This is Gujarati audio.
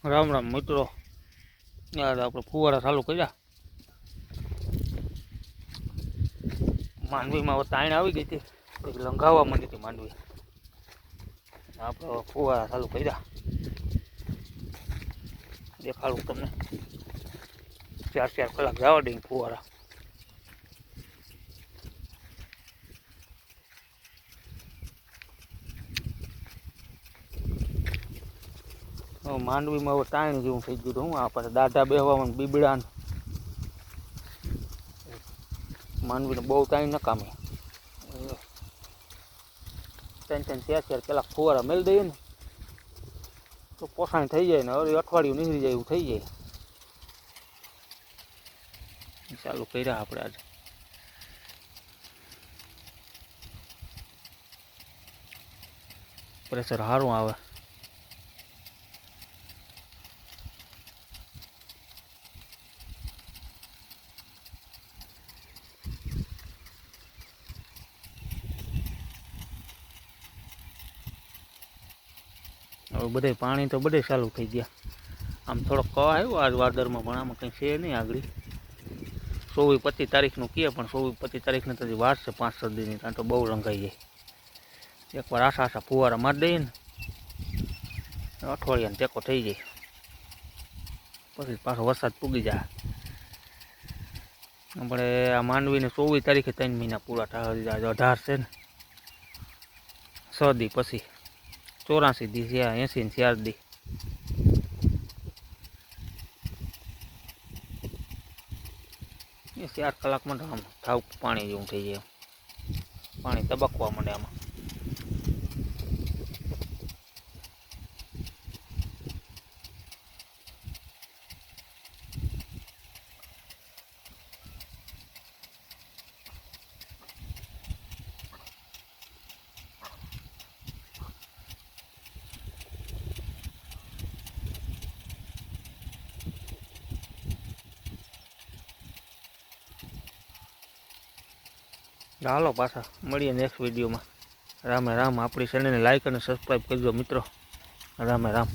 રામ રામ મિત્રો, યાર આપણે ફુવારા ચાલુ કર્યા. માંડવીમાં તાણ આવી ગઈ હતી, પછી લંઘાવા માંડી હતી માંડવી. આપણે ફુવારા ચાલુ કર્યા. દેખાડું તમને, 4 કલાક જવા દઈ ફુવારા. માંડવીમાં હવે તાણ જેવું થઈ ગયું. હું આપણે દાઢા બેહવામાં બીબડા માંડવીને બહુ તાણ નકામી. 3-4 કલાક ફુવારા મેળ દઈએ ને તો પોસાણ થઈ જાય ને હવે અઠવાડિયું નીકળી જાય એવું થઈ જાય. ચાલુ કર્યા આપણે આજે. પ્રેશર સારું આવે. હવે બધે પાણી તો બધે ચાલુ થઈ ગયા. આમ થોડોક કવા આવ્યો આજ વાદળમાં, પણ આમાં કંઈ છે નહીં આગળ. 24-25 તારીખનું કહે, પણ 24-25 તારીખને તો વાર છે 5-6 દીની. ત્યાં તો બહુ લંઘાઈ જાય. એકવાર આશા ફુવારા મારી દઈએ ને અઠવાડિયાને ટેકો થઈ જાય, પછી પાછો વરસાદ પૂગી જાય. આપણે આ માંડવીને 24 તારીખે 3 મહિના પૂરા થાય. 18 છે ને 6 દી, પછી 84 દી છે, 80 ને 4 દી. એ 4 કલાકમાં તો આમ થાવ પાણી જેવું થઈ જાય. પાણી તબકવા માંડે આમાં. ચાલો પાછા મળીએ નેક્સ્ટ વિડીયોમાં. રામે રામ. આપણી ચેનલને લાઈક અને સબસ્ક્રાઈબ કરજો મિત્રો. રામે રામ.